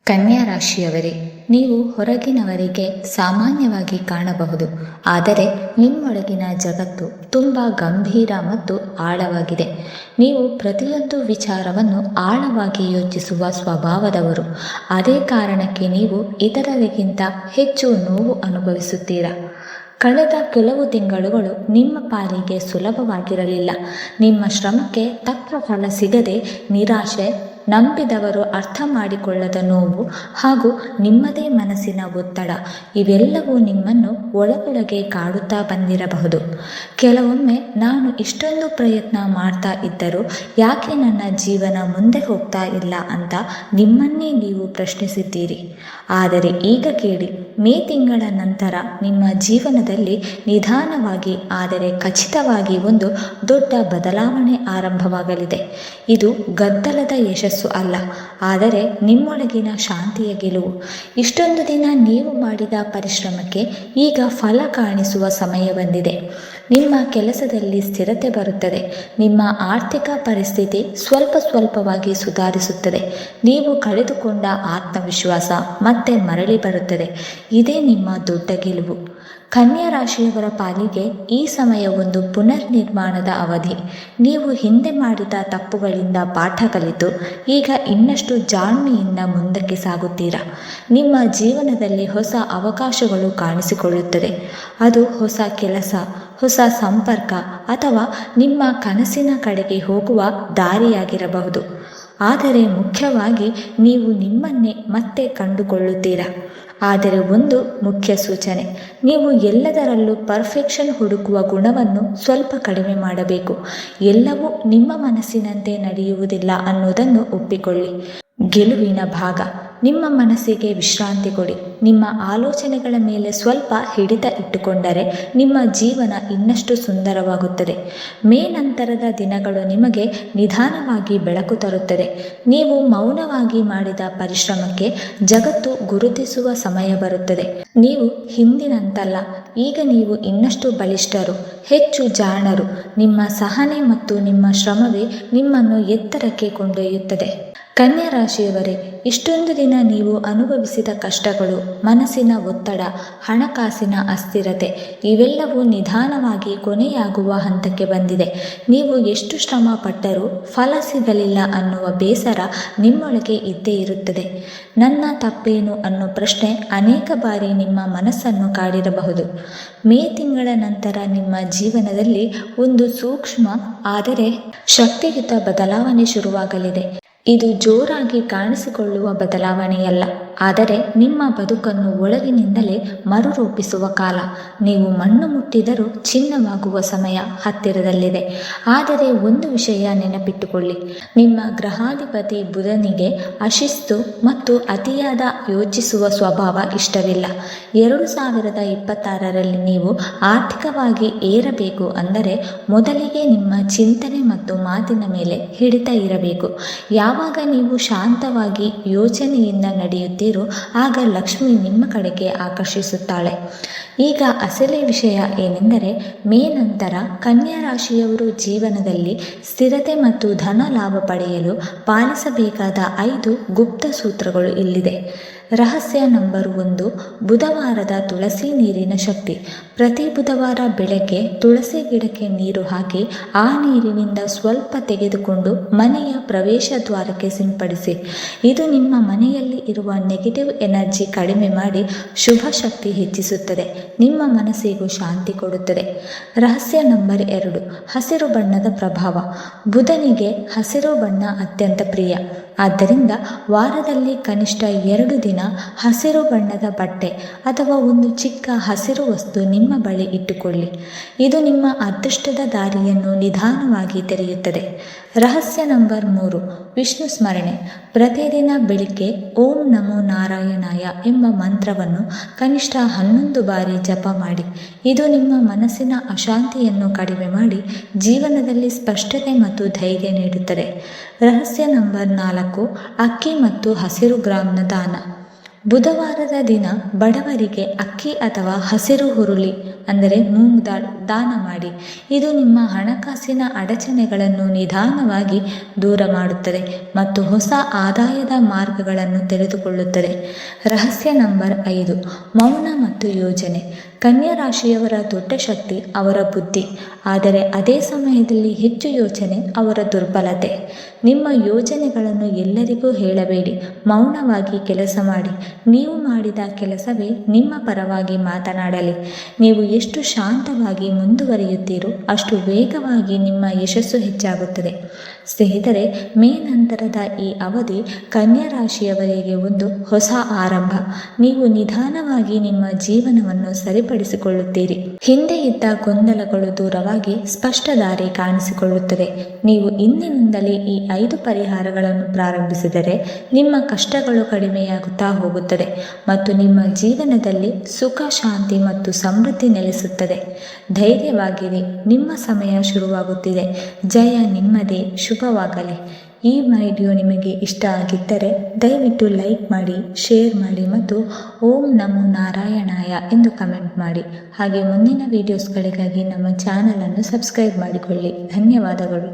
ಕನ್ಯಾ ರಾಶಿಯವರೇ, ನೀವು ಹೊರಗಿನವರಿಗೆ ಸಾಮಾನ್ಯವಾಗಿ ಕಾಣಬಹುದು, ಆದರೆ ನಿಮ್ಮೊಳಗಿನ ಜಗತ್ತು ತುಂಬ ಗಂಭೀರ ಮತ್ತು ಆಳವಾಗಿದೆ. ನೀವು ಪ್ರತಿಯೊಂದು ವಿಚಾರವನ್ನು ಆಳವಾಗಿ ಯೋಚಿಸುವ ಸ್ವಭಾವದವರು. ಅದೇ ಕಾರಣಕ್ಕೆ ನೀವು ಇತರರಿಗಿಂತ ಹೆಚ್ಚು ನೋವು ಅನುಭವಿಸುತ್ತೀರಾ. ಕಳೆದ ಕೆಲವು ತಿಂಗಳುಗಳು ನಿಮ್ಮ ಪಾಲಿಗೆ ಸುಲಭವಾಗಿರಲಿಲ್ಲ. ನಿಮ್ಮ ಶ್ರಮಕ್ಕೆ ತಕ್ಕ ಫಲ ಸಿಗದೆ ನಿರಾಶೆ, ನಂಬಿದವರು ಅರ್ಥ ಮಾಡಿಕೊಳ್ಳದ ನೋವು ಹಾಗೂ ನಿಮ್ಮದೇ ಮನಸ್ಸಿನ ಒತ್ತಡ ಇವೆಲ್ಲವೂ ನಿಮ್ಮನ್ನು ಒಳಗೊಳಗೆ ಕಾಡುತ್ತಾ ಬಂದಿರಬಹುದು. ಕೆಲವೊಮ್ಮೆ ನಾನು ಇಷ್ಟೊಂದು ಪ್ರಯತ್ನ ಮಾಡ್ತಾ ಇದ್ದರೂ ಯಾಕೆ ನನ್ನ ಜೀವನ ಮುಂದೆ ಹೋಗ್ತಾ ಇಲ್ಲ ಅಂತ ನಿಮ್ಮನ್ನೇ ನೀವು ಪ್ರಶ್ನಿಸಿದ್ದೀರಿ. ಆದರೆ ಈಗ ಕೇಳಿ, ಮೇ ತಿಂಗಳ ನಂತರ ನಿಮ್ಮ ಜೀವನದಲ್ಲಿ ನಿಧಾನವಾಗಿ ಆದರೆ ಖಚಿತವಾಗಿ ಒಂದು ದೊಡ್ಡ ಬದಲಾವಣೆ ಆರಂಭವಾಗಲಿದೆ. ಇದು ಗದ್ದಲದ ಯಶಸ್ಸು ಅಲ್ಲ, ಆದರೆ ನಿಮ್ಮೊಳಗಿನ ಶಾಂತಿಯ ಗೆಲುವು. ಇಷ್ಟೊಂದು ದಿನ ನೀವು ಮಾಡಿದ ಪರಿಶ್ರಮಕ್ಕೆ ಈಗ ಫಲ ಕಾಣಿಸುವ ಸಮಯ ಬಂದಿದೆ. ನಿಮ್ಮ ಕೆಲಸದಲ್ಲಿ ಸ್ಥಿರತೆ ಬರುತ್ತದೆ. ನಿಮ್ಮ ಆರ್ಥಿಕ ಪರಿಸ್ಥಿತಿ ಸ್ವಲ್ಪವಾಗಿ ಸುಧಾರಿಸುತ್ತದೆ. ನೀವು ಕಳೆದುಕೊಂಡ ಆತ್ಮವಿಶ್ವಾಸ ಮತ್ತೆ ಮರಳಿ ಬರುತ್ತದೆ. ಇದೇ ನಿಮ್ಮ ದೊಡ್ಡ ಗೆಲುವು. ಕನ್ಯಾ ರಾಶಿಯವರ ಪಾಲಿಗೆ ಈ ಸಮಯ ಒಂದು ಪುನರ್ನಿರ್ಮಾಣದ ಅವಧಿ. ನೀವು ಹಿಂದೆ ಮಾಡಿದ ತಪ್ಪುಗಳಿಂದ ಪಾಠ ಕಲಿತು ಈಗ ಇನ್ನಷ್ಟು ಜಾಣ್ಮೆಯಿಂದ ಮುಂದಕ್ಕೆ ಸಾಗುತ್ತೀರಾ. ನಿಮ್ಮ ಜೀವನದಲ್ಲಿ ಹೊಸ ಅವಕಾಶಗಳು ಕಾಣಿಸಿಕೊಳ್ಳುತ್ತದೆ. ಅದು ಹೊಸ ಕೆಲಸ, ಹೊಸ ಸಂಪರ್ಕ ಅಥವಾ ನಿಮ್ಮ ಕನಸಿನ ಕಡೆಗೆ ಹೋಗುವ ದಾರಿಯಾಗಿರಬಹುದು. ಆದರೆ ಮುಖ್ಯವಾಗಿ ನೀವು ನಿಮ್ಮನ್ನೇ ಮತ್ತೆ ಕಂಡುಕೊಳ್ಳುತ್ತೀರಾ. ಆದರೆ ಒಂದು ಮುಖ್ಯ ಸೂಚನೆ, ನೀವು ಎಲ್ಲದರಲ್ಲೂ ಪರ್ಫೆಕ್ಷನ್ ಹುಡುಕುವ ಗುಣವನ್ನು ಸ್ವಲ್ಪ ಕಡಿಮೆ ಮಾಡಬೇಕು. ಎಲ್ಲವೂ ನಿಮ್ಮ ಮನಸ್ಸಿನಂತೆ ನಡೆಯುವುದಿಲ್ಲ ಅನ್ನೋದನ್ನು ಒಪ್ಪಿಕೊಳ್ಳಿ. ಗೆಲುವಿನ ಭಾಗ. ನಿಮ್ಮ ಮನಸ್ಸಿಗೆ ವಿಶ್ರಾಂತಿ ಕೊಡಿ. ನಿಮ್ಮ ಆಲೋಚನೆಗಳ ಮೇಲೆ ಸ್ವಲ್ಪ ಹಿಡಿತ ಇಟ್ಟುಕೊಂಡರೆ ನಿಮ್ಮ ಜೀವನ ಇನ್ನಷ್ಟು ಸುಂದರವಾಗುತ್ತದೆ. ಮೇ ನಂತರದ ದಿನಗಳು ನಿಮಗೆ ನಿಧಾನವಾಗಿ ಬೆಳಕು ತರುತ್ತದೆ. ನೀವು ಮೌನವಾಗಿ ಮಾಡಿದ ಪರಿಶ್ರಮಕ್ಕೆ ಜಗತ್ತು ಗುರುತಿಸುವ ಸಮಯ ಬರುತ್ತದೆ. ನೀವು ಹಿಂದಿನಂತಲ್ಲ, ಈಗ ನೀವು ಇನ್ನಷ್ಟು ಬಲಿಷ್ಠರು, ಹೆಚ್ಚು ಜಾಣರು. ನಿಮ್ಮ ಸಹನೆ ಮತ್ತು ನಿಮ್ಮ ಶ್ರಮವೇ ನಿಮ್ಮನ್ನು ಎತ್ತರಕ್ಕೆ ಕೊಂಡೊಯ್ಯುತ್ತದೆ. ಕನ್ಯಾ ರಾಶಿಯವರೇ, ಇಷ್ಟೊಂದು ದಿನ ನೀವು ಅನುಭವಿಸಿದ ಕಷ್ಟಗಳು, ಮನಸ್ಸಿನ ಒತ್ತಡ, ಹಣಕಾಸಿನ ಅಸ್ಥಿರತೆ ಇವೆಲ್ಲವೂ ನಿಧಾನವಾಗಿ ಕೊನೆಯಾಗುವ ಹಂತಕ್ಕೆ ಬಂದಿದೆ. ನೀವು ಎಷ್ಟು ಶ್ರಮ ಪಟ್ಟರೂ ಫಲ ಸಿಗಲಿಲ್ಲ ಅನ್ನುವ ಬೇಸರ ನಿಮ್ಮೊಳಗೆ ಇದ್ದೇ ಇರುತ್ತದೆ. ನನ್ನ ತಪ್ಪೇನು ಅನ್ನೋ ಪ್ರಶ್ನೆ ಅನೇಕ ಬಾರಿ ನಿಮ್ಮ ಮನಸ್ಸನ್ನು ಕಾಡಿರಬಹುದು. ಮೇ ತಿಂಗಳ ನಂತರ ನಿಮ್ಮ ಜೀವನದಲ್ಲಿ ಒಂದು ಸೂಕ್ಷ್ಮ ಆದರೆ ಶಕ್ತಿಯುತ ಬದಲಾವಣೆ ಶುರುವಾಗಲಿದೆ. ಇದು ಜೋರಾಗಿ ಕಾಣಿಸಿಕೊಳ್ಳುವ ಬದಲಾವಣೆಯಲ್ಲ, ಆದರೆ ನಿಮ್ಮ ಬದುಕನ್ನು ಒಳಗಿನಿಂದಲೇ ಮರುರೂಪಿಸುವ ಕಾಲ. ನೀವು ಮಣ್ಣು ಮುಟ್ಟಿದರೂ ಚಿನ್ನವಾಗುವ ಸಮಯ ಹತ್ತಿರದಲ್ಲಿದೆ. ಆದರೆ ಒಂದು ವಿಷಯ ನೆನಪಿಟ್ಟುಕೊಳ್ಳಿ, ನಿಮ್ಮ ಗ್ರಹಾಧಿಪತಿ ಬುಧನಿಗೆ ಅಶಿಸ್ತು ಮತ್ತು ಅತಿಯಾದ ಯೋಚಿಸುವ ಸ್ವಭಾವ ಇಷ್ಟವಿಲ್ಲ. 2026ರಲ್ಲಿ ನೀವು ಆರ್ಥಿಕವಾಗಿ ಏರಬೇಕು ಅಂದರೆ ಮೊದಲಿಗೆ ನಿಮ್ಮ ಚಿಂತನೆ ಮತ್ತು ಮಾತಿನ ಮೇಲೆ ಹಿಡಿತ ಇರಬೇಕು. ಯಾವಾಗ ನೀವು ಶಾಂತವಾಗಿ ಯೋಚನೆಯಿಂದ ನಡೆಯುತ್ತೀರೋ ಆಗ ಲಕ್ಷ್ಮಿ ನಿಮ್ಮ ಕಡೆಗೆ ಆಕರ್ಷಿಸುತ್ತಾಳೆ. ಈಗ ಅಸಲಿ ವಿಷಯ ಏನೆಂದರೆ, ಮೇ ನಂತರ ಕನ್ಯಾ ರಾಶಿಯವರು ಜೀವನದಲ್ಲಿ ಸ್ಥಿರತೆ ಮತ್ತು ಧನ ಲಾಭ ಪಡೆಯಲು ಪಾಲಿಸಬೇಕಾದ 5 ಗುಪ್ತ ಸೂತ್ರಗಳು ಇಲ್ಲಿದೆ. ರಹಸ್ಯ ನಂಬರ್ 1, ಬುಧವಾರದ ತುಳಸಿ ನೀರಿನ ಶಕ್ತಿ. ಪ್ರತಿ ಬುಧವಾರ ಬೆಳಗ್ಗೆ ತುಳಸಿ ಗಿಡಕ್ಕೆ ನೀರು ಹಾಕಿ ಆ ನೀರಿನಿಂದ ಸ್ವಲ್ಪ ತೆಗೆದುಕೊಂಡು ಮನೆಯ ಪ್ರವೇಶ ದ್ವಾರಕ್ಕೆ ಸಿಂಪಡಿಸಿ. ಇದು ನಿಮ್ಮ ಮನೆಯಲ್ಲಿ ಇರುವ ನೆಗೆಟಿವ್ ಎನರ್ಜಿ ಕಡಿಮೆ ಮಾಡಿ ಶುಭ ಶಕ್ತಿ ಹೆಚ್ಚಿಸುತ್ತದೆ. ನಿಮ್ಮ ಮನಸ್ಸಿಗೂ ಶಾಂತಿ ಕೊಡುತ್ತದೆ. ರಹಸ್ಯ ನಂಬರ್ 2, ಹಸಿರು ಬಣ್ಣದ ಪ್ರಭಾವ. ಬುಧನಿಗೆ ಹಸಿರು ಬಣ್ಣ ಅತ್ಯಂತ ಪ್ರಿಯ. ಆದ್ದರಿಂದ ವಾರದಲ್ಲಿ ಕನಿಷ್ಠ 2 ದಿನ ಹಸಿರು ಬಣ್ಣದ ಬಟ್ಟೆ ಅಥವಾ ಒಂದು ಚಿಕ್ಕ ಹಸಿರು ವಸ್ತು ನಿಮ್ಮ ಬಳಿ ಇಟ್ಟುಕೊಳ್ಳಿ. ಇದು ನಿಮ್ಮ ಅದೃಷ್ಟದ ದಾರಿಯನ್ನು ನಿಧಾನವಾಗಿ ತೆರೆಯುತ್ತದೆ. ರಹಸ್ಯ ನಂಬರ್ 3, ವಿಷ್ಣು ಸ್ಮರಣೆ. ಪ್ರತಿದಿನ ಬೆಳಿಗ್ಗೆ ಓಂ ನಮೋ ನಾರಾಯಣಾಯ ಎಂಬ ಮಂತ್ರವನ್ನು ಕನಿಷ್ಠ 11 ಬಾರಿ ಜಪ ಮಾಡಿ. ಇದು ನಿಮ್ಮ ಮನಸ್ಸಿನ ಅಶಾಂತಿಯನ್ನು ಕಡಿಮೆ ಮಾಡಿ ಜೀವನದಲ್ಲಿ ಸ್ಪಷ್ಟತೆ ಮತ್ತು ಧೈರ್ಯ ನೀಡುತ್ತದೆ. ರಹಸ್ಯ ನಂಬರ್ 4, ಅಕ್ಕಿ ಮತ್ತು ಹಸಿರು ಗ್ರಾಮ್ನ ದಾನ. ಬುಧವಾರದ ದಿನ ಬಡವರಿಗೆ ಅಕ್ಕಿ ಅಥವಾ ಹಸಿರು ಹುರುಳಿ ಅಂದರೆ ಮೂಂಗ್ ದಾಲ್ ದಾನ ಮಾಡಿ. ಇದು ನಿಮ್ಮ ಹಣಕಾಸಿನ ಅಡಚಣೆಗಳನ್ನು ನಿಧಾನವಾಗಿ ದೂರ ಮಾಡುತ್ತದೆ ಮತ್ತು ಹೊಸ ಆದಾಯದ ಮಾರ್ಗಗಳನ್ನು ತೆರೆದುಕೊಳ್ಳುತ್ತದೆ. ರಹಸ್ಯ ನಂಬರ್ 5, ಮೌನ ಮತ್ತು ಯೋಜನೆ. ಕನ್ಯಾ ರಾಶಿಯವರ ದೊಡ್ಡ ಶಕ್ತಿ ಅವರ ಬುದ್ಧಿ, ಆದರೆ ಅದೇ ಸಮಯದಲ್ಲಿ ಹೆಚ್ಚು ಯೋಚನೆ ಅವರ ದುರ್ಬಲತೆ. ನಿಮ್ಮ ಯೋಜನೆಗಳನ್ನು ಎಲ್ಲರಿಗೂ ಹೇಳಬೇಡಿ, ಮೌನವಾಗಿ ಕೆಲಸ ಮಾಡಿ. ನೀವು ಮಾಡಿದ ಕೆಲಸವೇ ನಿಮ್ಮ ಪರವಾಗಿ ಮಾತನಾಡಲಿ. ನೀವು ಎಷ್ಟು ಶಾಂತವಾಗಿ ಮುಂದುವರಿಯುತ್ತೀರೋ ಅಷ್ಟು ವೇಗವಾಗಿ ನಿಮ್ಮ ಯಶಸ್ಸು ಹೆಚ್ಚಾಗುತ್ತದೆ. ಸ್ನೇಹಿತರೆ, ಮೇ ನಂತರದ ಈ ಅವಧಿ ಕನ್ಯಾ ರಾಶಿಯವರಿಗೆ ಒಂದು ಹೊಸ ಆರಂಭ. ನೀವು ನಿಧಾನವಾಗಿ ನಿಮ್ಮ ಜೀವನವನ್ನು ಸರಿಪಡಿಸಿಕೊಳ್ಳುತ್ತೀರಿ. ಹಿಂದೆ ಇದ್ದ ಗೊಂದಲಗಳು ದೂರವಾಗಿ ಸ್ಪಷ್ಟ ದಾರಿ ಕಾಣಿಸಿಕೊಳ್ಳುತ್ತದೆ. ನೀವು ಇಂದಿನಿಂದಲೇ ಈ 5 ಪರಿಹಾರಗಳನ್ನು ಪ್ರಾರಂಭಿಸಿದರೆ ನಿಮ್ಮ ಕಷ್ಟಗಳು ಕಡಿಮೆಯಾಗುತ್ತಾ ಹೋಗುತ್ತದೆ ಮತ್ತು ನಿಮ್ಮ ಜೀವನದಲ್ಲಿ ಸುಖ, ಶಾಂತಿ ಮತ್ತು ಸಮೃದ್ಧಿ ನೆಲೆಸುತ್ತದೆ. ಧೈರ್ಯವಾಗಿರಿ, ನಿಮ್ಮ ಸಮಯ ಶುರುವಾಗುತ್ತಿದೆ. ಜಯ ನಿಮ್ಮದೇ. ಶುಭವಾಗಲಿ. ಈ ವಿಡಿಯೋ ನಿಮಗೆ ಇಷ್ಟ ಆಗಿದ್ದರೆ ದಯವಿಟ್ಟು ಲೈಕ್ ಮಾಡಿ, ಶೇರ್ ಮಾಡಿ ಮತ್ತು ಓಂ ನಮೋ ನಾರಾಯಣಾಯ ಎಂದು ಕಮೆಂಟ್ ಮಾಡಿ. ಹಾಗೆ ಮುಂದಿನ ವಿಡಿಯೋಸ್ಗಳಿಗಾಗಿ ನಮ್ಮ ಚಾನಲನ್ನು ಸಬ್ಸ್ಕ್ರೈಬ್ ಮಾಡಿಕೊಳ್ಳಿ. ಧನ್ಯವಾದಗಳು.